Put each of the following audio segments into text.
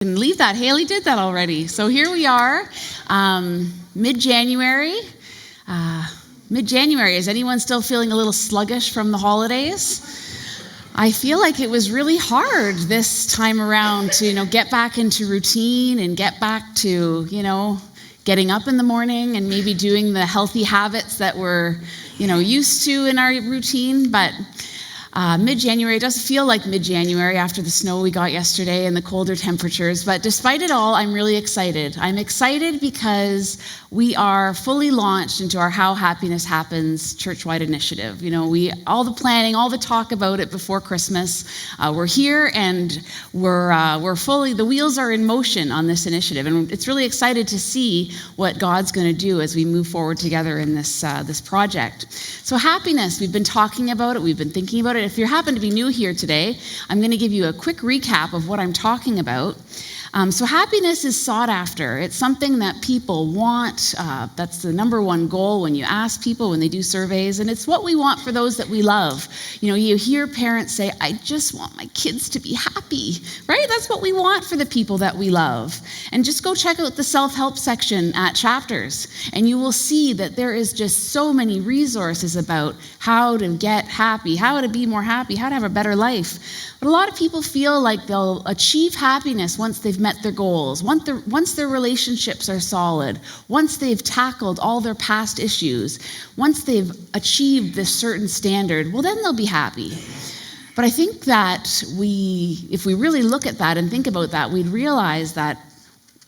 And leave that. Haley did that already. So here we are, mid-January. Mid-January, is anyone still feeling a little sluggish from the holidays? I feel like it was really hard this time around to, get back into routine and get back to, getting up in the morning and maybe doing the healthy habits that we're, used to in our routine. But mid-January, it does feel like mid-January after the snow we got yesterday and the colder temperatures, but despite it all, I'm really excited. I'm excited because we are fully launched into our How Happiness Happens church-wide initiative. All the planning, all the talk about it before Christmas, we're here and we're fully, the wheels are in motion on this initiative, and it's really excited to see what God's going to do as we move forward together in this project. So happiness, we've been talking about it, we've been thinking about it. If you happen to be new here today, I'm going to give you a quick recap of what I'm talking about. So happiness is sought after. It's something that people want. That's the number one goal when you ask people, when they do surveys, and it's what we want for those that we love. You hear parents say, I just want my kids to be happy, right? That's what we want for the people that we love. And just go check out the self-help section at Chapters, and you will see that there is just so many resources about how to get happy, how to be more happy, how to have a better life. But a lot of people feel like they'll achieve happiness once they've met their goals, once their relationships are solid, once they've tackled all their past issues, once they've achieved this certain standard, well, then they'll be happy. But I think that if we really look at that and think about that, we'd realize that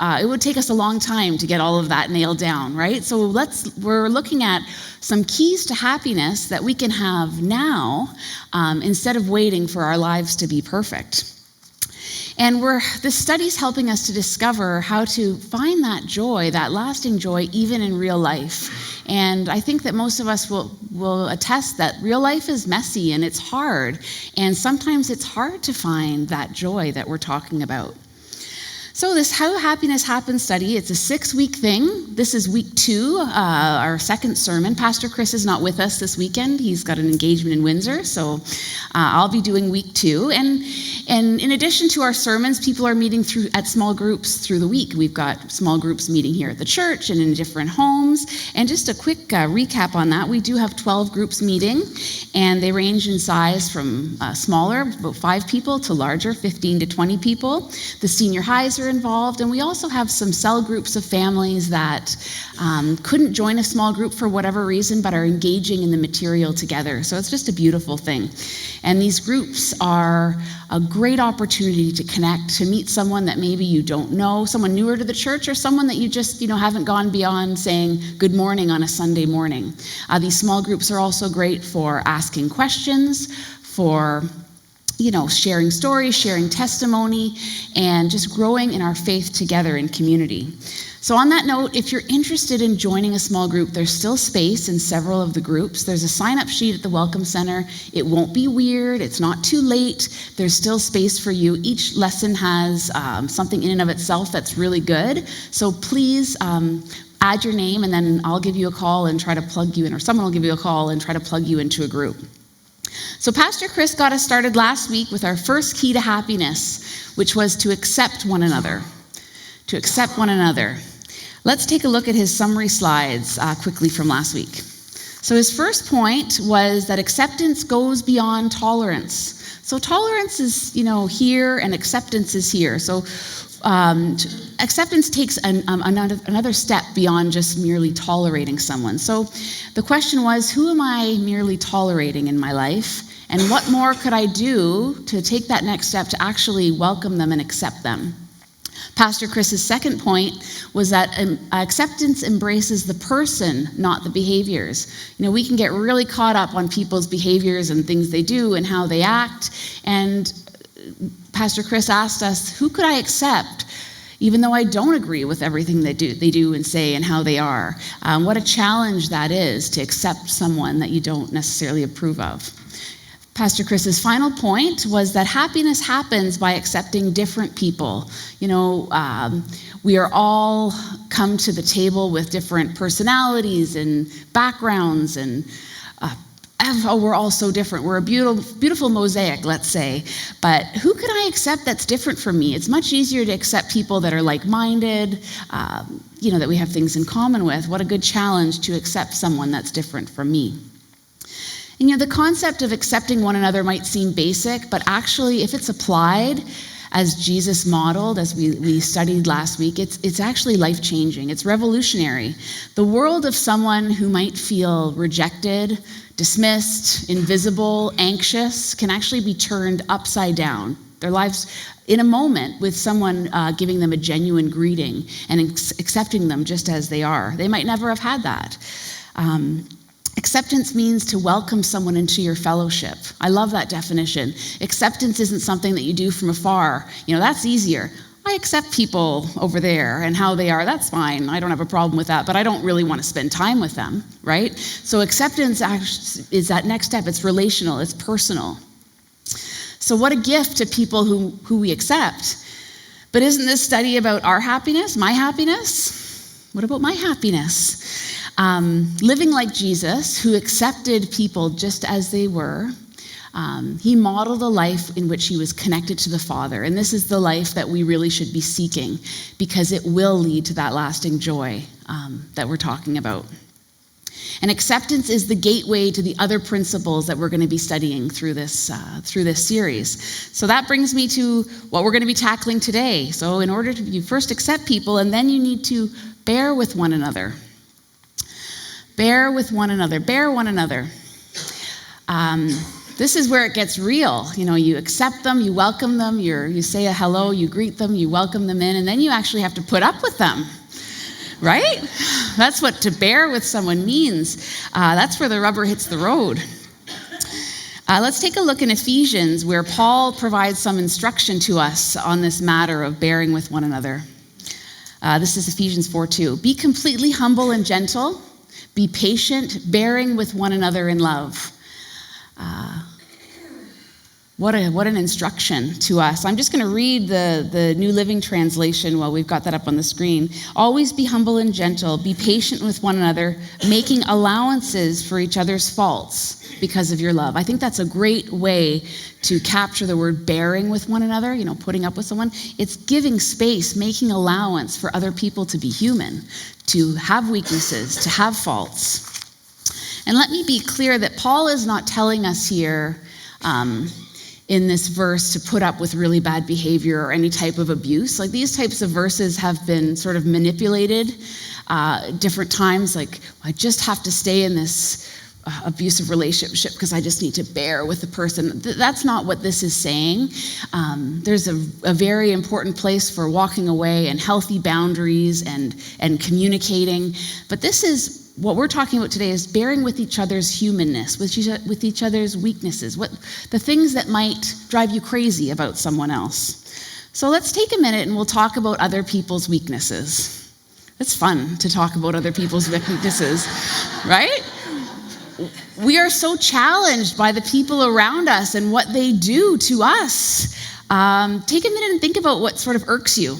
it would take us a long time to get all of that nailed down, right? So we're looking at some keys to happiness that we can have now instead of waiting for our lives to be perfect. And this study's helping us to discover how to find that joy, that lasting joy, even in real life. And I think that most of us will attest that real life is messy and it's hard. And sometimes it's hard to find that joy that we're talking about. So this How Happiness Happens study, it's a 6-week thing. This is week 2, our second sermon. Pastor Chris is not with us this weekend. He's got an engagement in Windsor, so I'll be doing week 2. And in addition to our sermons, people are meeting at small groups through the week. We've got small groups meeting here at the church and in different homes. And just a quick recap on that, we do have 12 groups meeting, and they range in size from smaller, about 5 people, to larger, 15 to 20 people. The senior highs are involved, and we also have some cell groups of families that couldn't join a small group for whatever reason, but are engaging in the material together. So it's just a beautiful thing. And these groups are a great opportunity to connect, to meet someone that maybe you don't know, someone newer to the church, or someone that you just haven't gone beyond saying good morning on a Sunday morning. These small groups are also great for asking questions, for sharing stories, sharing testimony, and just growing in our faith together in community. So on that note, if you're interested in joining a small group, there's still space in several of the groups. There's a sign-up sheet at the Welcome Center. It won't be weird. It's not too late. There's still space for you. Each lesson has something in and of itself that's really good. So please add your name, and then I'll give you a call and try to plug you in, or someone will give you a call and try to plug you into a group. So Pastor Chris got us started last week with our first key to happiness, which was to accept one another. To accept one another. Let's take a look at his summary slides quickly from last week. So his first point was that acceptance goes beyond tolerance. So tolerance is, here, and acceptance is here. So acceptance takes another step beyond just merely tolerating someone. So the question was, who am I merely tolerating in my life? And what more could I do to take that next step to actually welcome them and accept them? Pastor Chris's second point was that acceptance embraces the person, not the behaviors. We can get really caught up on people's behaviors and things they do and how they act. And Pastor Chris asked us, who could I accept even though I don't agree with everything they do and say and how they are? What a challenge that is, to accept someone that you don't necessarily approve of. Pastor Chris's final point was that happiness happens by accepting different people. We are all come to the table with different personalities and backgrounds, and oh, we're all so different. We're a beautiful, beautiful mosaic, let's say. But who could I accept that's different from me? It's much easier to accept people that are like-minded, that we have things in common with. What a good challenge to accept someone that's different from me. And the concept of accepting one another might seem basic, but actually, if it's applied as Jesus modeled, as we studied last week, it's actually life-changing. It's revolutionary. The world of someone who might feel rejected, dismissed, invisible, anxious, can actually be turned upside down. Their lives in a moment with someone giving them a genuine greeting and accepting them just as they are. They might never have had that. Acceptance means to welcome someone into your fellowship. I love that definition. Acceptance isn't something that you do from afar. That's easier. I accept people over there and how they are. That's fine. I don't have a problem with that, but I don't really want to spend time with them, right? So acceptance is that next step. It's relational. It's personal. So what a gift to people who we accept. But isn't this study about our happiness, my happiness? What about my happiness? Living like Jesus, who accepted people just as they were, he modeled a life in which he was connected to the Father. And this is the life that we really should be seeking, because it will lead to that lasting joy that we're talking about. And acceptance is the gateway to the other principles that we're going to be studying through this series. So that brings me to what we're going to be tackling today. So in order to, you first accept people, and then you need to bear with one another. Bear with one another. Bear one another. This is where it gets real. You accept them, you welcome them, you say a hello, you greet them, you welcome them in, and then you actually have to put up with them, right? That's what to bear with someone means. That's where the rubber hits the road. Let's take a look in Ephesians, where Paul provides some instruction to us on this matter of bearing with one another. This is Ephesians 4:2. Be completely humble and gentle. Be patient, bearing with one another in love. What an instruction to us. I'm just going to read the New Living Translation while we've got that up on the screen. Always be humble and gentle. Be patient with one another, making allowances for each other's faults because of your love. I think that's a great way to capture the word bearing with one another, putting up with someone. It's giving space, making allowance for other people to be human, to have weaknesses, to have faults. And let me be clear that Paul is not telling us here in this verse to put up with really bad behavior or any type of abuse. Like, these types of verses have been sort of manipulated different times. Like, I just have to stay in this abusive relationship because I just need to bear with the person. That's not what this is saying. There's a very important place for walking away and healthy boundaries and communicating. But this is what we're talking about today, is bearing with each other's humanness, with each other's weaknesses, the things that might drive you crazy about someone else. So let's take a minute and we'll talk about other people's weaknesses. It's fun to talk about other people's weaknesses, right? We are so challenged by the people around us and what they do to us. Take a minute and think about what sort of irks you.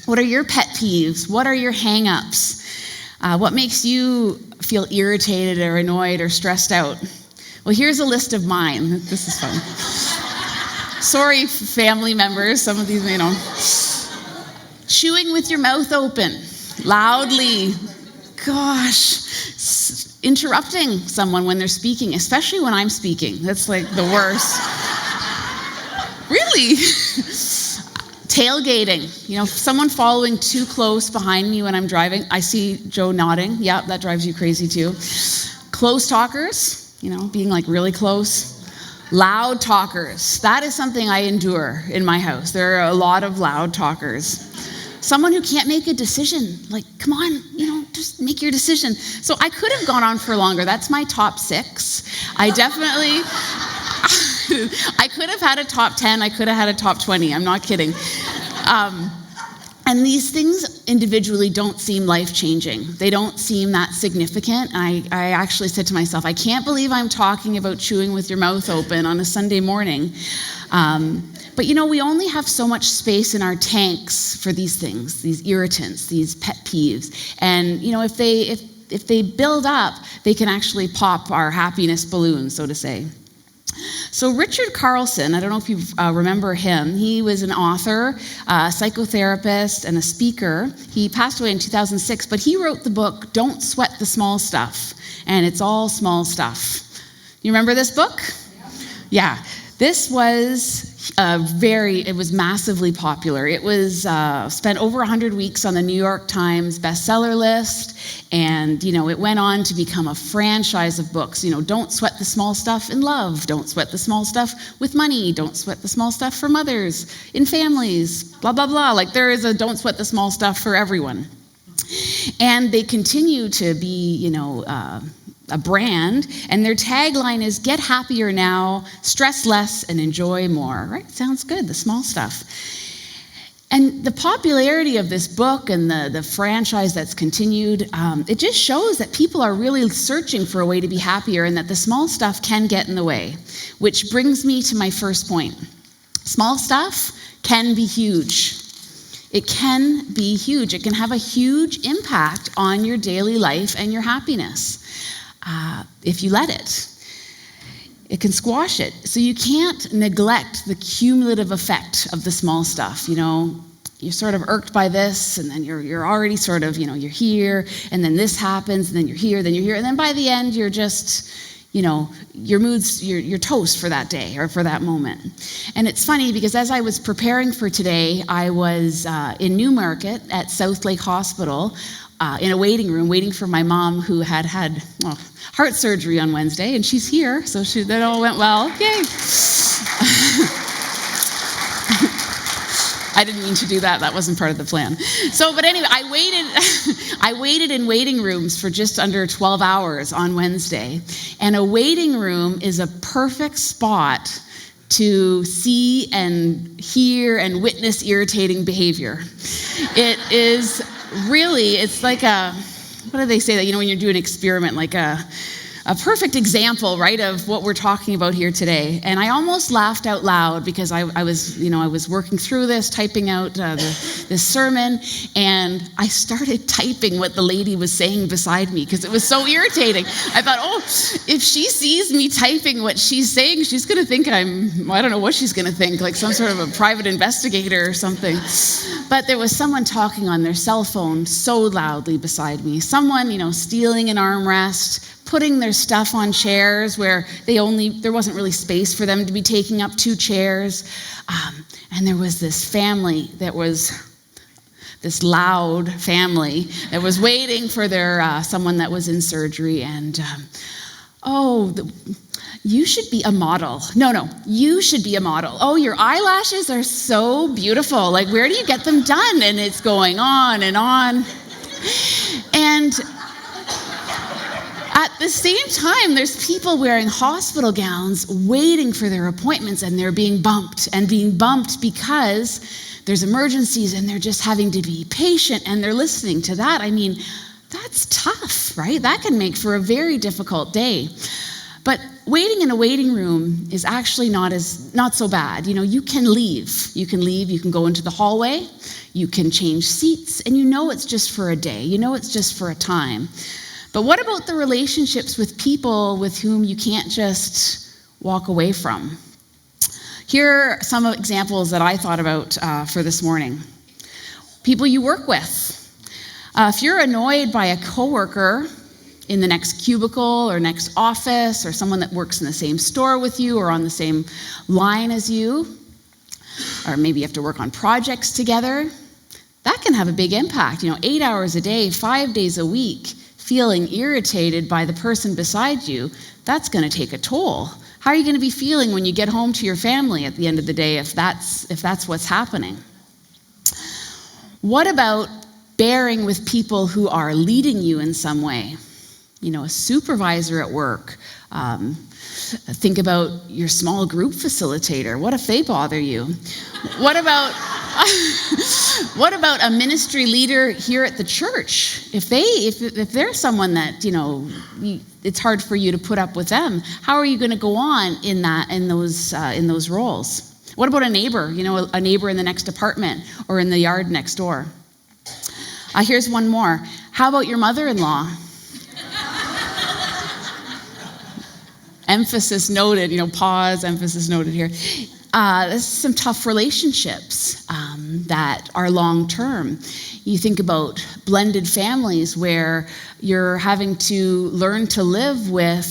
What are your pet peeves? What are your hang-ups? What makes you feel irritated or annoyed or stressed out? Well, here's a list of mine. This is fun. Sorry, family members, some of these, Chewing with your mouth open, loudly. Gosh. Interrupting someone when they're speaking, especially when I'm speaking. That's like the worst. Really? Tailgating. Someone following too close behind me when I'm driving. I see Joe nodding. Yeah, that drives you crazy too. Close talkers, being like really close. Loud talkers. That is something I endure in my house. There are a lot of loud talkers. Someone who can't make a decision. Like, come on, just make your decision. So I could have gone on for longer. That's my top 6. I could have had a top 10. I could have had a top 20. I'm not kidding. And these things individually don't seem life-changing. They don't seem that significant. I actually said to myself, I can't believe I'm talking about chewing with your mouth open on a Sunday morning. But we only have so much space in our tanks for these things, these irritants, these pet peeves. And if they build up, they can actually pop our happiness balloon, so to say. So Richard Carlson, I don't know if you remember him, he was an author, a psychotherapist, and a speaker. He passed away in 2006, but he wrote the book, Don't Sweat the Small Stuff, and it's all small stuff. You remember this book? Yeah. This was it was massively popular. It was spent over 100 weeks on the New York Times bestseller list, and it went on to become a franchise of books. Don't sweat the small stuff in love. Don't sweat the small stuff with money. Don't sweat the small stuff for mothers, in families, blah, blah, blah. Like there is a don't sweat the small stuff for everyone. And they continue to be, a brand, and their tagline is get happier now, stress less, and enjoy more, right? Sounds good, the small stuff. And the popularity of this book and the franchise that's continued, it just shows that people are really searching for a way to be happier and that the small stuff can get in the way, which brings me to my first point. Small stuff can be huge. It can be huge. It can have a huge impact on your daily life and your happiness. If you let it. It can squash it. So you can't neglect the cumulative effect of the small stuff. You're sort of irked by this, and then you're already sort of, you're here, and then this happens, and then you're here, and then by the end you're just, your mood's, you're toast for that day or for that moment. And it's funny because as I was preparing for today, I was in Newmarket at South Lake Hospital in a waiting room, waiting for my mom who had heart surgery on Wednesday, and she's here, so that all went well. Yay! I didn't mean to do that. That wasn't part of the plan. But anyway, I waited in waiting rooms for just under 12 hours on Wednesday, and a waiting room is a perfect spot to see and hear and witness irritating behavior. It is really, it's like what do they say that, when you do an experiment, like a perfect example, right, of what we're talking about here today. And I almost laughed out loud because I was working through this, typing out this sermon, and I started typing what the lady was saying beside me because it was so irritating. I thought, if she sees me typing what she's saying, she's going to think I don't know what she's going to think, like some sort of a private investigator or something. But there was someone talking on their cell phone so loudly beside me. Someone, stealing an armrest, putting their stuff on chairs where there wasn't really space for them to be taking up 2 chairs. And there was this family that was this loud family that was waiting for their someone that was in surgery. And, you should be a model. No, you should be a model. Oh, your eyelashes are so beautiful. Like, where do you get them done? And it's going on and on. And at the same time, there's people wearing hospital gowns waiting for their appointments, and they're being bumped because there's emergencies and they're just having to be patient and they're listening to that. I mean, that's tough, right? That can make for a very difficult day. But waiting in a waiting room is actually not so bad. You can leave. You can go into the hallway, you can change seats, and it's just for a day. It's just for a time. But what about the relationships with people with whom you can't just walk away from? Here are some examples that I thought about for this morning. People you work with. If you're annoyed by a coworker in the next cubicle or next office, or someone that works in the same store with you or on the same line as you, or maybe you have to work on projects together, that can have a big impact. 8 hours a day, 5 days a week, feeling irritated by the person beside you, that's going to take a toll. How are you going to be feeling when you get home to your family at the end of the day if that's what's happening? What about bearing with people who are leading you in some way? A supervisor at work. Think about your small group facilitator. What if they bother you? What about a ministry leader here at the church? If they're someone that it's hard for you to put up with them, how are you going to go on in those roles? What about a neighbor? A neighbor in the next apartment or in the yard next door. Here's one more. How about your mother-in-law? Emphasis noted, pause, emphasis noted here. This is some tough relationships that are long-term. You think about blended families where you're having to learn to live with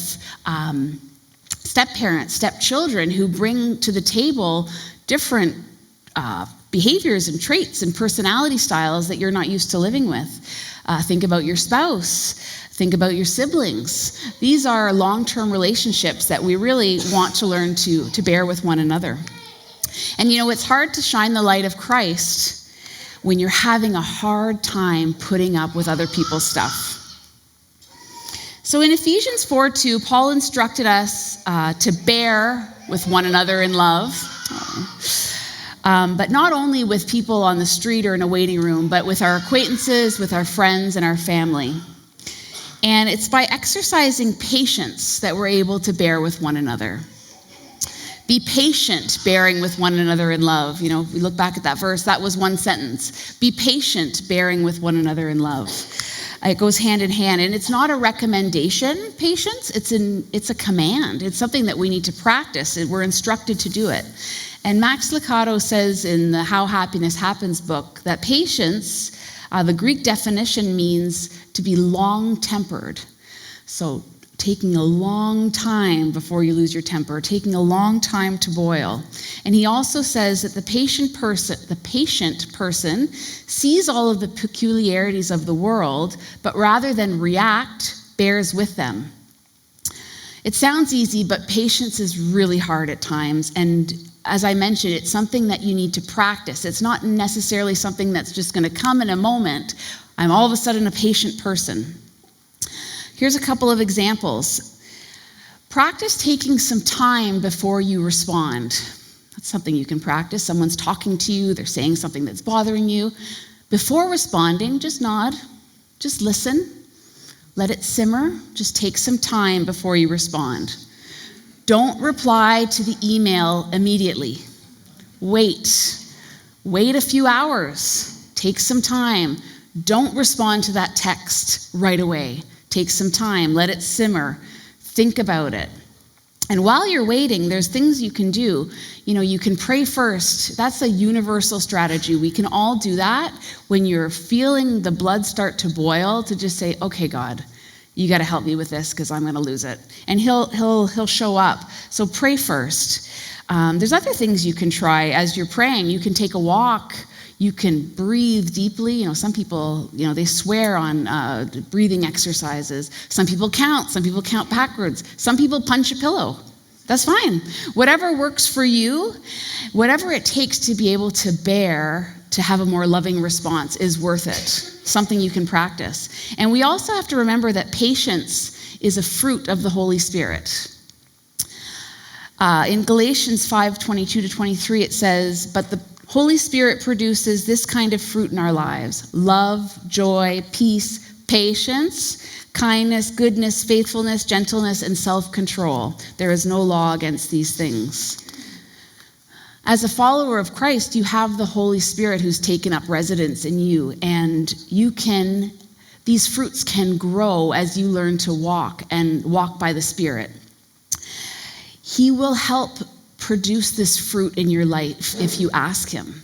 step-parents, step-children who bring to the table different behaviors and traits and personality styles that you're not used to living with. Think about your spouse. Think about your siblings. These are long-term relationships that we really want to learn to bear with one another. And it's hard to shine the light of Christ when you're having a hard time putting up with other people's stuff. So in Ephesians 4:2, Paul instructed us to bear with one another in love. But not only with people on the street or in a waiting room, but with our acquaintances, with our friends, and our family. And it's by exercising patience that we're able to bear with one another. Be patient, bearing with one another in love. If we look back at that verse, that was one sentence. Be patient, bearing with one another in love. It goes hand in hand, and it's not a recommendation, patience, it's a command. It's something that we need to practice, and we're instructed to do it. And Max Lucado says in the How Happiness Happens book that patience, the Greek definition means to be long-tempered. So taking a long time before you lose your temper, taking a long time to boil. And he also says that the patient person sees all of the peculiarities of the world, but rather than react, bears with them. It sounds easy, but patience is really hard at times. And as I mentioned, it's something that you need to practice. It's not necessarily something that's just going to come in a moment. I'm all of a sudden a patient person. Here's a couple of examples. Practice taking some time before you respond. That's something you can practice. Someone's talking to you, they're saying something that's bothering you. Before responding, just nod, just listen, let it simmer, just take some time before you respond. Don't reply to the email immediately. Wait a few hours, take some time. Don't respond to that text right away. Take some time, let it simmer, think about it. And while you're waiting, there's things you can do. You can pray first. That's a universal strategy. We can all do that when you're feeling the blood start to boil, to just say, okay, God, you got to help me with this because I'm going to lose it. And he'll show up. So pray first. There's other things you can try as you're praying. You can take a walk. You can breathe deeply. Some people, they swear on breathing exercises. Some people count. Some people count backwards. Some people punch a pillow. That's fine. Whatever works for you, whatever it takes to be able to bear, to have a more loving response is worth it. Something you can practice. And we also have to remember that patience is a fruit of the Holy Spirit. In Galatians 5:22-23, it says, but the Holy Spirit produces this kind of fruit in our lives: love, joy, peace, patience, kindness, goodness, faithfulness, gentleness, and self-control. There is no law against these things. As a follower of Christ, you have the Holy Spirit who's taken up residence in you, and these fruits can grow as you learn to walk by the Spirit. He will help produce this fruit in your life if you ask him.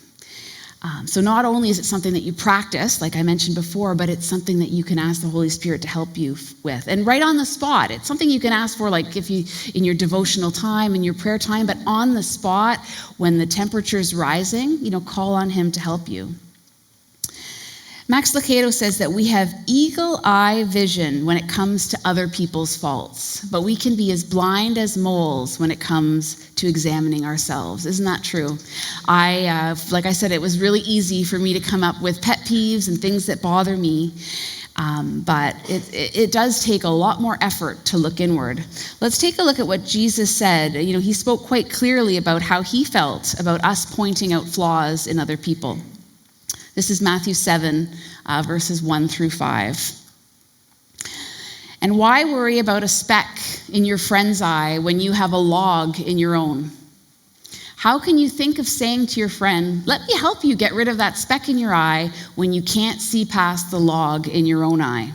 So not only is it something that you practice, like I mentioned before, but it's something that you can ask the Holy Spirit to help you with. And right on the spot, it's something you can ask for, like if you, in your devotional time, in your prayer time, but on the spot, when the temperature's rising, call on him to help you. Max Lucado says that we have eagle-eye vision when it comes to other people's faults, but we can be as blind as moles when it comes to examining ourselves. Isn't that true? Like I said, it was really easy for me to come up with pet peeves and things that bother me, but it does take a lot more effort to look inward. Let's take a look at what Jesus said. He spoke quite clearly about how he felt about us pointing out flaws in other people. This is Matthew 7, verses 1-5. And why worry about a speck in your friend's eye when you have a log in your own? How can you think of saying to your friend, let me help you get rid of that speck in your eye, when you can't see past the log in your own eye?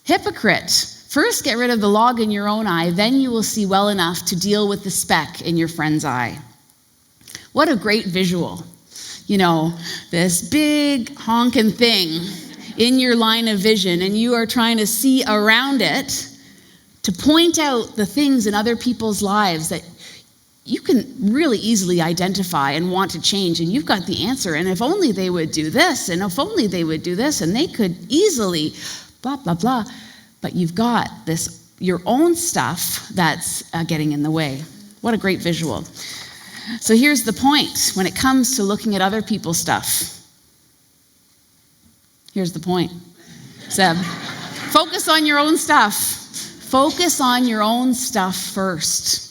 Hypocrite, First, get rid of the log in your own eye, then you will see well enough to deal with the speck in your friend's eye. What a great visual. This big honking thing in your line of vision, and you are trying to see around it to point out the things in other people's lives that you can really easily identify and want to change, and you've got the answer. And if only they would do this, and if only they would do this, and they could easily blah, blah, blah. But you've got your own stuff that's getting in the way. What a great visual. So here's the point when it comes to looking at other people's stuff. Here's the point. Seb, focus on your own stuff. Focus on your own stuff first.